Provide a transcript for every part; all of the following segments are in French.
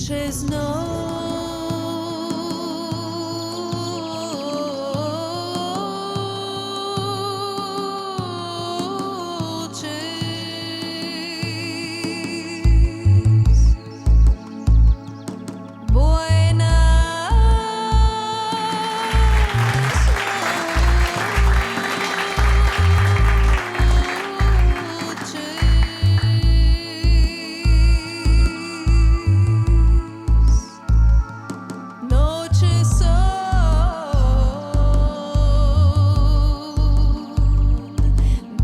Noches, noches, noches son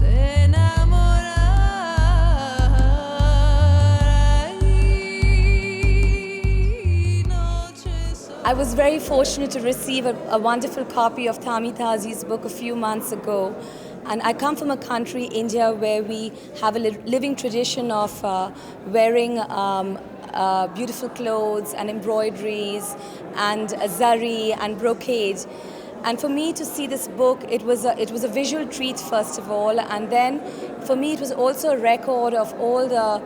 de enamorar y noches son. I was very fortunate to receive a wonderful copy of Thami Tazi's book a few months ago. And I come from a country, India, where we have a living tradition of wearing beautiful clothes and embroideries and zari and brocade. And for me to see this book, it was a visual treat first of all, and then for me it was also a record of all the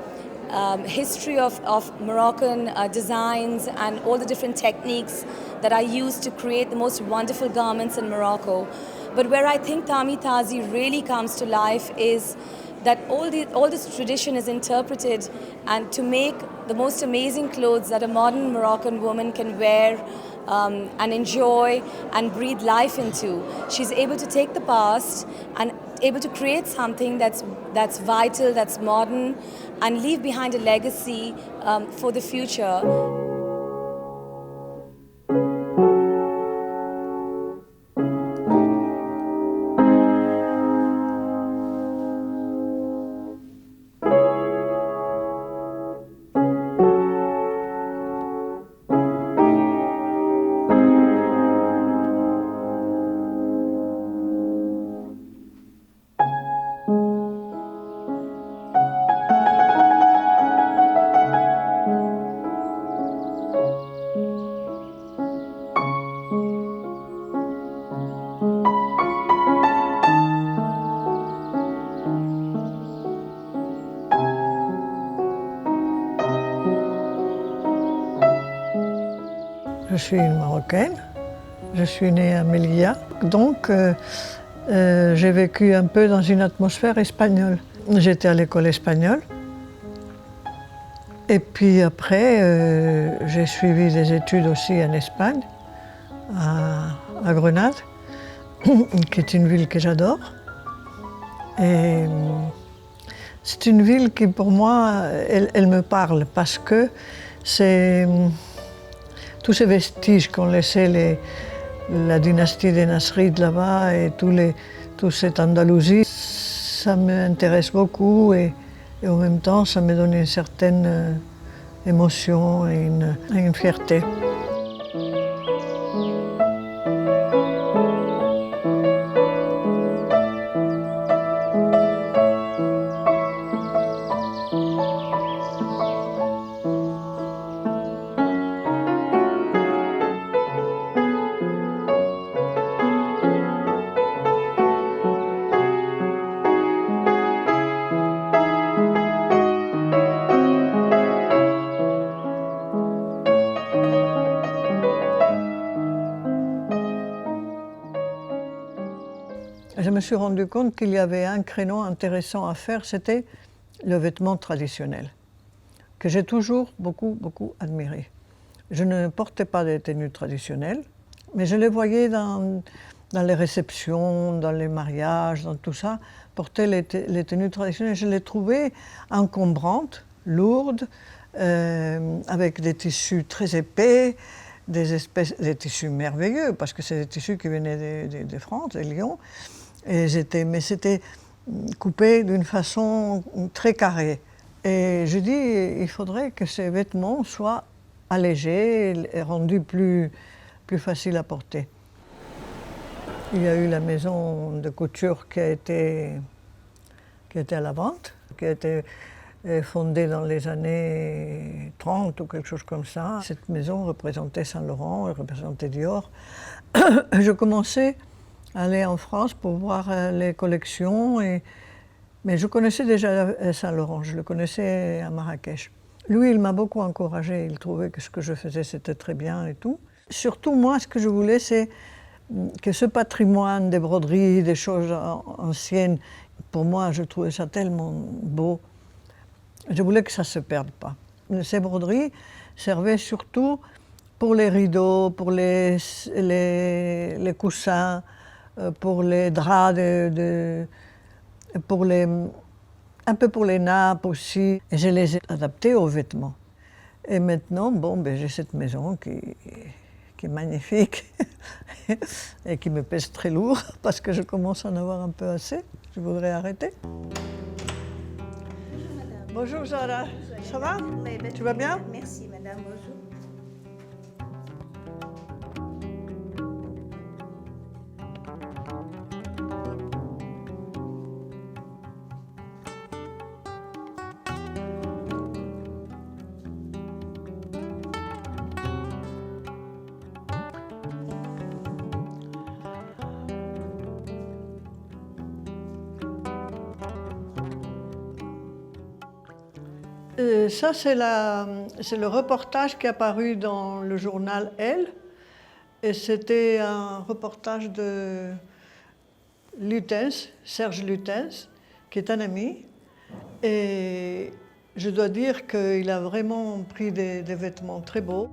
history of Moroccan designs and all the different techniques that I used to create the most wonderful garments in Morocco. But where I think Thami Tazi really comes to life is that all this tradition is interpreted and to make the most amazing clothes that a modern Moroccan woman can wear and enjoy and breathe life into. She's able to take the past and able to create something that's vital, that's modern, and leave behind a legacy for the future. Je suis une Marocaine, je suis née à Melilla, donc j'ai vécu un peu dans une atmosphère espagnole. J'étais à l'école espagnole et puis après j'ai suivi des études aussi en Espagne, à Grenade, qui est une ville que j'adore. Et c'est une ville qui pour moi, elle me parle parce que c'est tous ces vestiges qu'ont laissé la dynastie des Nasrides là-bas et toute cette Andalousie, ça m'intéresse beaucoup et en même temps ça me donne une certaine émotion et une fierté. Je me suis rendu compte qu'il y avait un créneau intéressant à faire, c'était le vêtement traditionnel, que j'ai toujours beaucoup admiré. Je ne portais pas des tenues traditionnelles, mais je les voyais dans les réceptions, dans les mariages, dans tout ça, porter les tenues traditionnelles. Je les trouvais encombrantes, lourdes, avec des tissus très épais, des tissus merveilleux, parce que c'est des tissus qui venaient de France, de Lyon. Mais c'était coupé d'une façon très carrée. Et je dis, il faudrait que ces vêtements soient allégés et rendus plus faciles à porter. Il y a eu la maison de couture qui a été à la vente, qui a été fondée dans les années 30 ou quelque chose comme ça. Cette maison représentait Saint-Laurent, elle représentait Dior. Je commençais à aller en France pour voir les collections, mais je connaissais déjà Saint-Laurent, je le connaissais à Marrakech. Lui, il m'a beaucoup encouragée, il trouvait que ce que je faisais, c'était très bien et tout. Surtout, moi, ce que je voulais, c'est que ce patrimoine des broderies, des choses anciennes, pour moi, je trouvais ça tellement beau. Je voulais que ça ne se perde pas. Ces broderies servaient surtout pour les rideaux, pour les coussins, pour les draps, un peu pour les nappes aussi. Et je les ai adaptés aux vêtements. Et maintenant, j'ai cette maison qui est magnifique et qui me pèse très lourd parce que je commence à en avoir un peu assez. Je voudrais arrêter. Bonjour Zara, ça va? Tu vas bien? Merci madame, bonjour. Ça, c'est le reportage qui est apparu dans le journal Elle. Et c'était un reportage de Lutens, Serge Lutens, qui est un ami. Et je dois dire qu'il a vraiment pris des vêtements très beaux.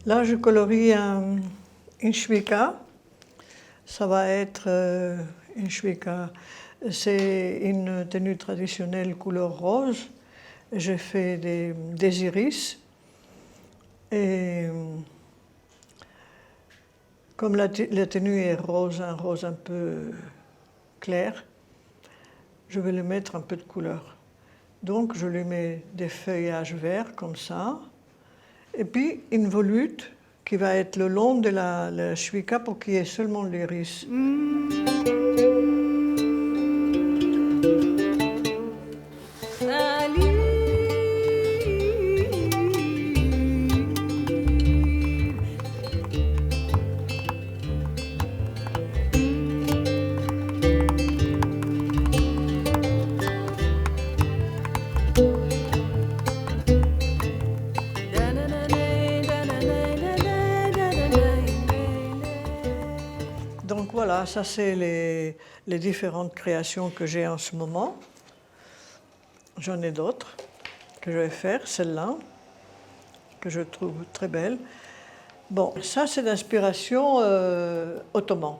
Là, je colorie une chouïka. Ça va être une chouïka. C'est une tenue traditionnelle couleur rose. J'ai fait des iris. Et comme la tenue est rose, un rose un peu clair, je vais lui mettre un peu de couleur. Donc, je lui mets des feuillages verts comme ça. Et puis une volute qui va être le long de la chouïka pour qu'il y ait seulement l'iris. Donc voilà, ça c'est les différentes créations que j'ai en ce moment. J'en ai d'autres que je vais faire, celle-là, que je trouve très belle. Bon, ça c'est d'inspiration ottoman,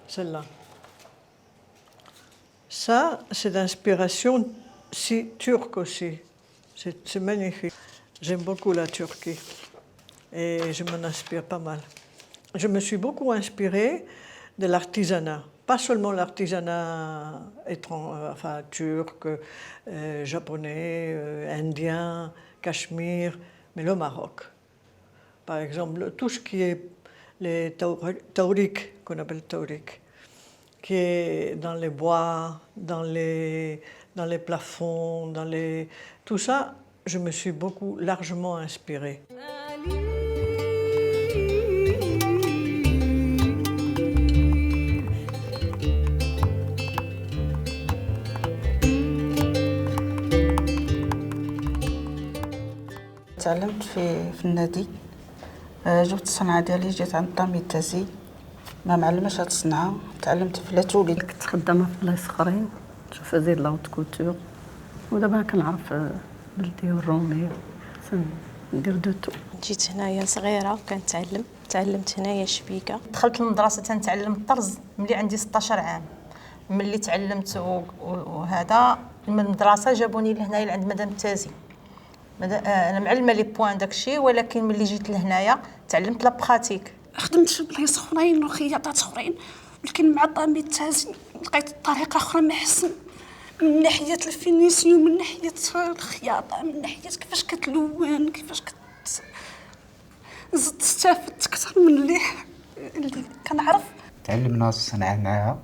celle-là. Ça, c'est d'inspiration turque aussi. C'est magnifique. J'aime beaucoup la Turquie et je m'en inspire pas mal. Je me suis beaucoup inspirée de l'artisanat, pas seulement l'artisanat turc, japonais, indien, cachemire, mais le Maroc. Par exemple, tout ce qui est les taurik, qu'on appelle taurik, qui est dans les bois, dans les plafonds, tout ça, je me suis largement inspirée. تعلمت في النادي. جبت الصنعة ديالي، جيت عند طامي التازي، ما معلماش هاد الصنعة، تعلمت في لاتولي. كنت خدامة في بلايص اخرين، شوف هذه لاوت كولتور، ودابا كنعرف بلدي والرومي، ندير دو تو. جيت هنايا صغيرة كنتعلم تعلمت هنايا شبيكة. دخلت المدرسة تنتعلم الطرز ملي عندي 16 عام. ملي تعلمت وهذا من المدرسة جابوني لهنايا عند مدام تازي. انا معلمه لي بوان داكشي، ولكن ملي جيت لهنايا تعلمت لا براتيك. خدمت في بلايص اخرين وخياطات اخرين، ولكن مع طامي التازي لقيت طريقه اخرى ما احسن من ناحيه الفينيسيون، من ناحيه الخياطه، من ناحيه كيفاش كتلون، كيفاش استفدت اكثر من اللي كنعرف. تعلمنا الصنعه معاها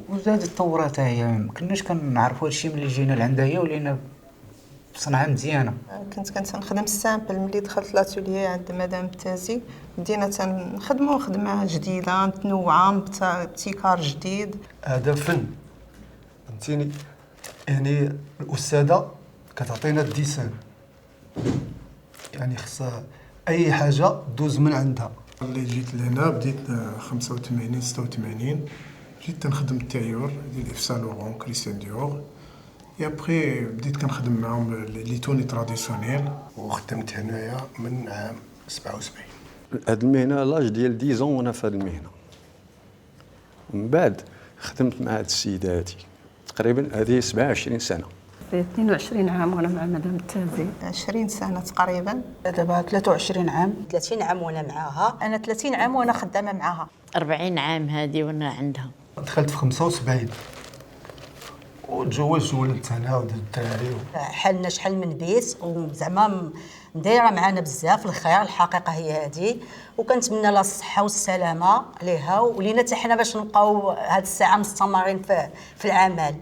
وزادت طورات هي. ما كناش كنعرفوا هادشي ملي جينا لعندها هي، ولينا صنعه مزيانه. كنت كنخدم السامبل. ملي دخلت لاتوليي عند مدام تازي بدينا تنخدموا خدمه جديده متنوعه بابتكار جديد. هذا فن فهمتيني، يعني الاستاذه كتعطينا الديسان، يعني خصها اي حاجه دوز من عندها. اللي جيت لهنا بديت 85 86 جيت تنخدم التايور ديال اف سان لورون كريستيان ديور. ابخي بديت كنخدم معاهم لي توني تراديسيونيل، وخدمت هنايا من عام 77. هاد المهنه لاج ديال 10 وانا في هاد المهنه. ومن بعد خدمت مع هاد السيده هادي تقريبا هذه 27 سنه. في 22 عام وانا مع مدام التازي. 20 سنه تقريبا. دابا 23 عام. 30 عام وانا معاها. انا 30 عام وانا خدامه معاها. 40 عام هذه وانا عندها. دخلت في 75 وتزوجت وولدت انا ودرت الدراري. حالنا شحال من بيت وزعما دايره معنا بزاف الخير. الحقيقه هي هذه، وكنتمنى لها الصحه والسلامه عليها ولينا حتى حنا باش نبقاو هاد الساعه مستمرين في العمل.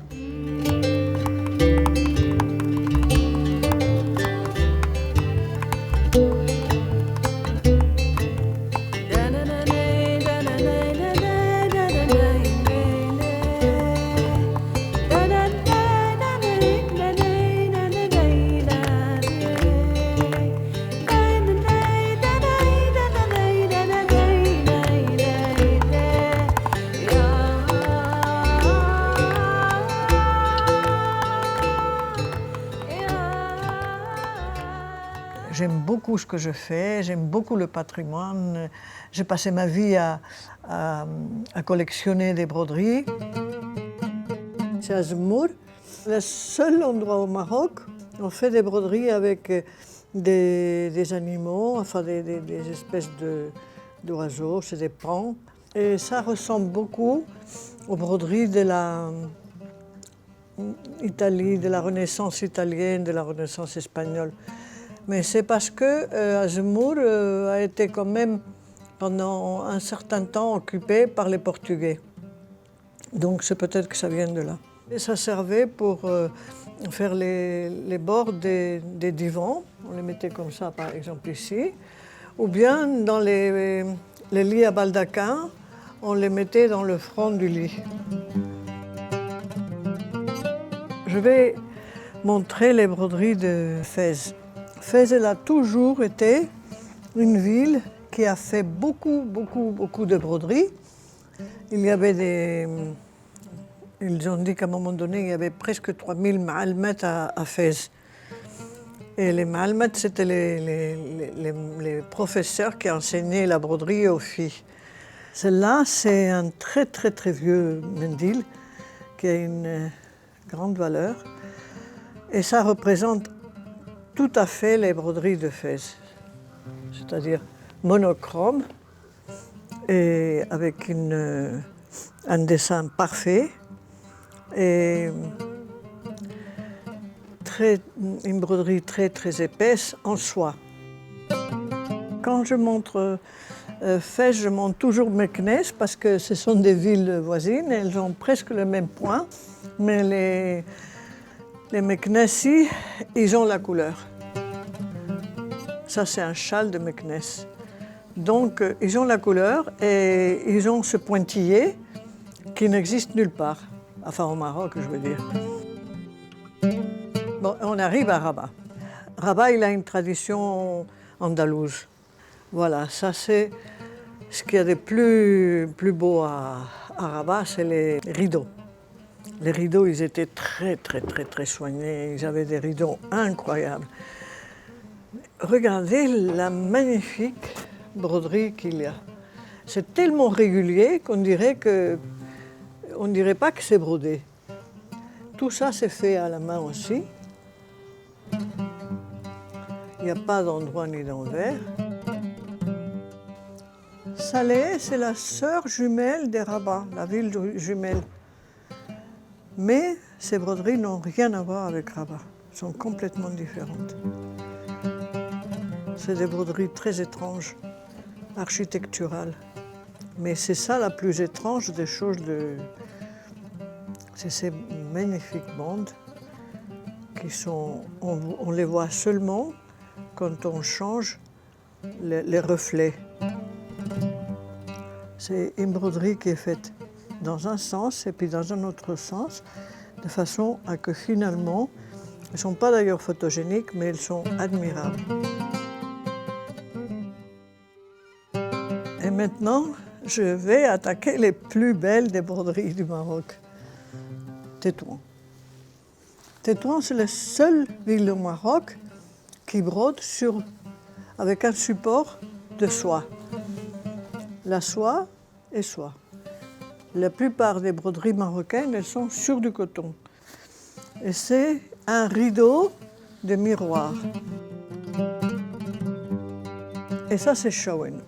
J'aime beaucoup ce que je fais, j'aime beaucoup le patrimoine. J'ai passé ma vie à collectionner des broderies. C'est à Zemmour, le seul endroit au Maroc où on fait des broderies avec des animaux, enfin des espèces d'oiseaux, c'est des pans. Et ça ressemble beaucoup aux broderies de l'Italie, de la Renaissance italienne, de la Renaissance espagnole. Mais c'est parce que Zemmour a été quand même pendant un certain temps occupé par les Portugais. Donc c'est peut-être que ça vient de là. Et ça servait pour faire les bords des divans. On les mettait comme ça par exemple ici. Ou bien dans les lits à baldaquin, on les mettait dans le front du lit. Je vais montrer les broderies de Fès. Fès, elle a toujours été une ville qui a fait beaucoup de broderies. Il y avait ils ont dit qu'à un moment donné, il y avait presque 3000 ma'almet à Fès. Et les ma'almet, c'était les professeurs qui enseignaient la broderie aux filles. Celle-là, c'est un très vieux mendil qui a une grande valeur. Et ça représente tout à fait les broderies de Fès, c'est-à-dire monochrome et avec un dessin parfait et une broderie très épaisse en soie. Quand je montre Fès, je montre toujours Meknès parce que ce sont des villes voisines, elles ont presque le même point, mais les Meknessi, ils ont la couleur. Ça, c'est un châle de Meknès. Donc, ils ont la couleur et ils ont ce pointillé qui n'existe nulle part. Enfin, au Maroc, je veux dire. Bon, on arrive à Rabat. Rabat, il a une tradition andalouse. Voilà, ça, c'est ce qu'il y a de plus beau à Rabat, c'est les rideaux. Les rideaux, ils étaient très soignés. Ils avaient des rideaux incroyables. regardez la magnifique broderie qu'il y a. C'est tellement régulier qu'on dirait pas que c'est brodé. Tout ça, c'est fait à la main aussi. Il n'y a pas d'endroit ni d'envers. Salé, c'est la sœur jumelle des Rabat, la ville jumelle. Mais ces broderies n'ont rien à voir avec Rabat. Elles sont complètement différentes. C'est des broderies très étranges, architecturales. Mais c'est ça la plus étrange des choses de... C'est ces magnifiques bandes qui sont... On les voit seulement quand on change les reflets. C'est une broderie qui est faite dans un sens et puis dans un autre sens, de façon à que finalement, elles ne sont pas d'ailleurs photogéniques, mais elles sont admirables. Et maintenant, je vais attaquer les plus belles des broderies du Maroc. Tétouan. Tétouan, c'est la seule ville au Maroc qui brode avec un support de soie. La soie est soie. La plupart des broderies marocaines, elles sont sur du coton. Et c'est un rideau de miroir. Et ça, c'est Chaouen.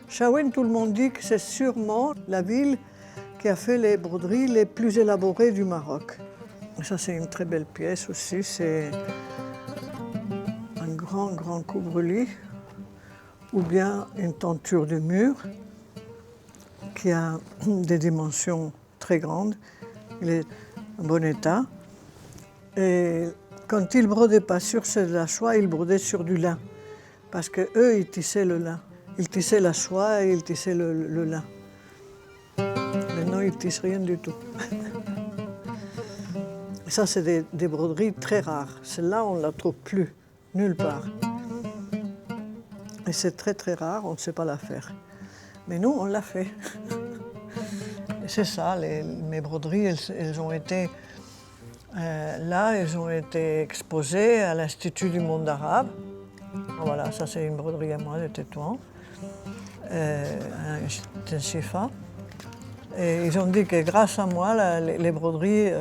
Chaouen, tout le monde dit que c'est sûrement la ville qui a fait les broderies les plus élaborées du Maroc. Et ça, c'est une très belle pièce aussi. C'est un grand couvre-lit ou bien une tenture de mur qui a des dimensions très grandes. Il est en bon état. Et quand ils ne brodaient pas sur de la soie, ils brodaient sur du lin. Parce qu'eux, ils tissaient le lin. Ils tissaient la soie et ils tissaient le lin. Maintenant, ils ne tissent rien du tout. Et ça, c'est des broderies très rares. Celle-là, on ne la trouve plus, nulle part. Et c'est très rare, on ne sait pas la faire. Mais nous, on l'a fait. Et c'est ça, mes broderies, elles ont été là, elles ont été exposées à l'Institut du monde arabe. Voilà, ça c'est une broderie à moi de Tétouan, un chifa. Et ils ont dit que grâce à moi, les broderies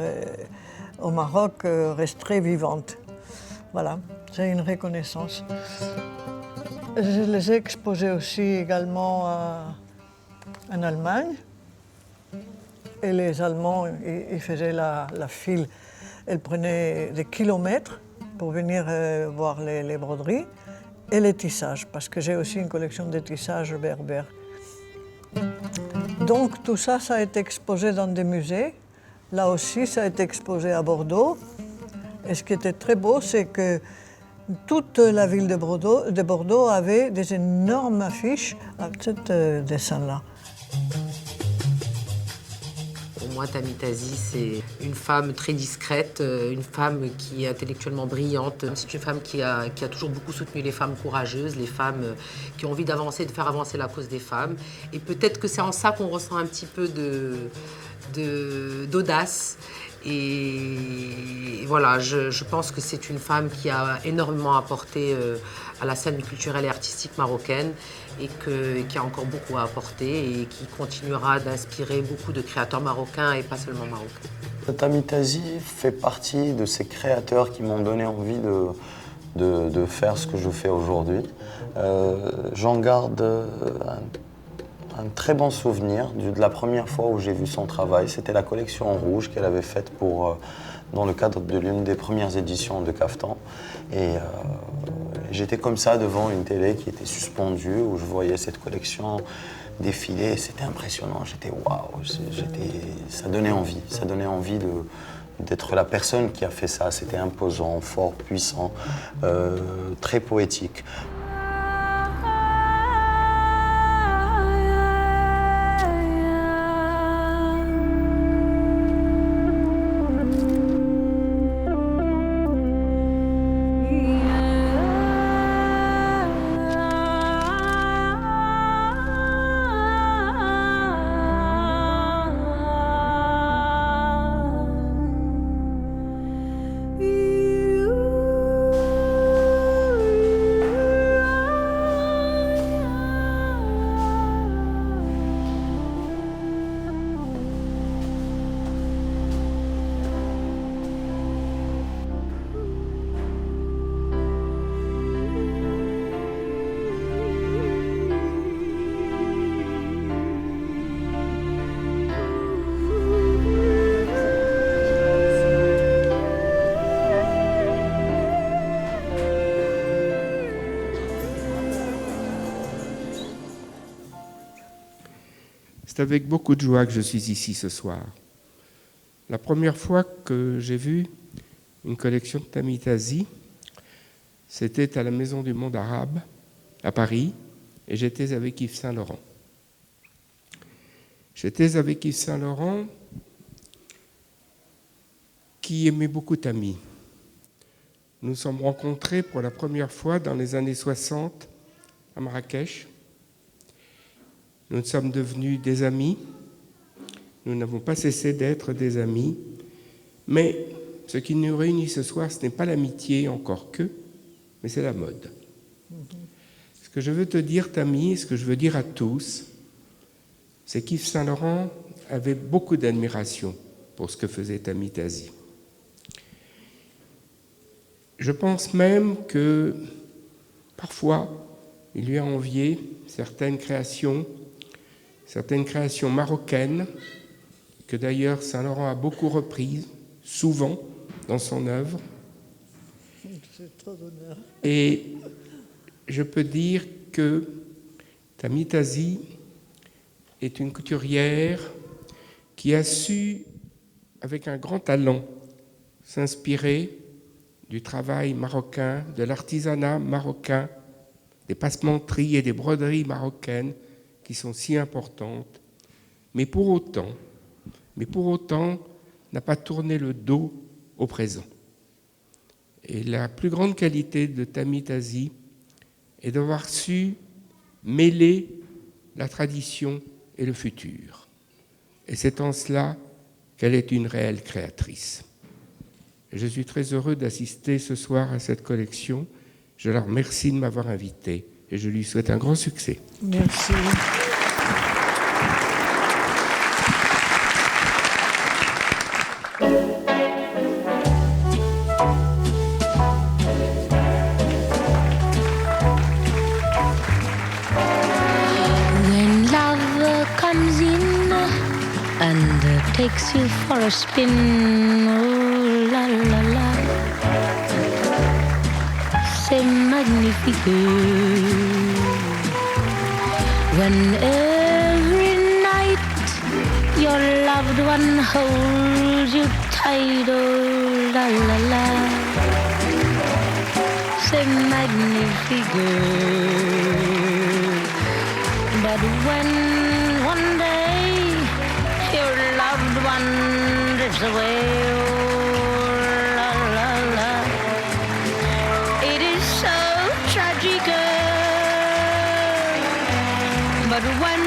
au Maroc resteraient vivantes. Voilà, c'est une reconnaissance. Je les ai exposées aussi également en Allemagne. Et les Allemands, ils faisaient la file. Ils prenaient des kilomètres pour venir voir les broderies et les tissages, parce que j'ai aussi une collection de tissages berbères. Donc tout ça, ça a été exposé dans des musées. Là aussi, ça a été exposé à Bordeaux. Et ce qui était très beau, c'est que toute la ville de Bordeaux avait des énormes affiches avec ce dessin-là. Pour moi, Tami Tazi, c'est une femme très discrète, une femme qui est intellectuellement brillante. C'est une femme qui a toujours beaucoup soutenu les femmes courageuses, les femmes qui ont envie d'avancer, de faire avancer la cause des femmes. Et peut-être que c'est en ça qu'on ressent un petit peu d'audace. Et voilà, je pense que c'est une femme qui a énormément apporté à la scène culturelle et artistique marocaine et qui a encore beaucoup à apporter et qui continuera d'inspirer beaucoup de créateurs marocains et pas seulement marocains. Tami Tazi fait partie de ces créateurs qui m'ont donné envie de faire ce que je fais aujourd'hui. J'en garde un très bon souvenir de la première fois où j'ai vu son travail. C'était la collection en rouge qu'elle avait faite dans le cadre de l'une des premières éditions de Kaftan. Et j'étais comme ça devant une télé qui était suspendue, où je voyais cette collection défiler. C'était impressionnant. J'étais waouh, ça donnait envie. Ça donnait envie d'être la personne qui a fait ça. C'était imposant, fort, puissant, très poétique. C'est avec beaucoup de joie que je suis ici ce soir. La première fois que j'ai vu une collection de Tami Tazi, c'était à la Maison du Monde Arabe, à Paris, et j'étais avec Yves Saint Laurent. J'étais avec Yves Saint Laurent, qui aimait beaucoup Tami. Nous nous sommes rencontrés pour la première fois dans les années 60 à Marrakech. Nous sommes devenus des amis. Nous n'avons pas cessé d'être des amis. Mais ce qui nous réunit ce soir, ce n'est pas l'amitié, encore que, mais c'est la mode. Ce que je veux te dire, Tami, et ce que je veux dire à tous, c'est qu'Yves Saint Laurent avait beaucoup d'admiration pour ce que faisait Tami Tazi. Je pense même que parfois, il lui a envié certaines créations marocaines, que d'ailleurs Saint Laurent a beaucoup reprises, souvent dans son œuvre. Et je peux dire que Tami Tazi est une couturière qui a su, avec un grand talent, s'inspirer du travail marocain, de l'artisanat marocain, des passementeries et des broderies marocaines qui sont si importantes, mais pour autant, n'a pas tourné le dos au présent. Et la plus grande qualité de Tami Tazi est d'avoir su mêler la tradition et le futur. Et c'est en cela qu'elle est une réelle créatrice. Et je suis très heureux d'assister ce soir à cette collection. Je la remercie de m'avoir invité et je lui souhaite un grand succès. Merci. When love comes in and takes you for a spin, oh la la la, c'est magnifique. When every night your loved one holds you tight, oh la la la, c'est magnifique. But when one day your loved one drifts away, oh la la la, it is so tragic. But when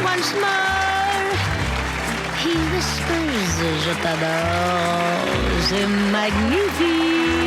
once more he whispers, je t'adore, c'est magnifique.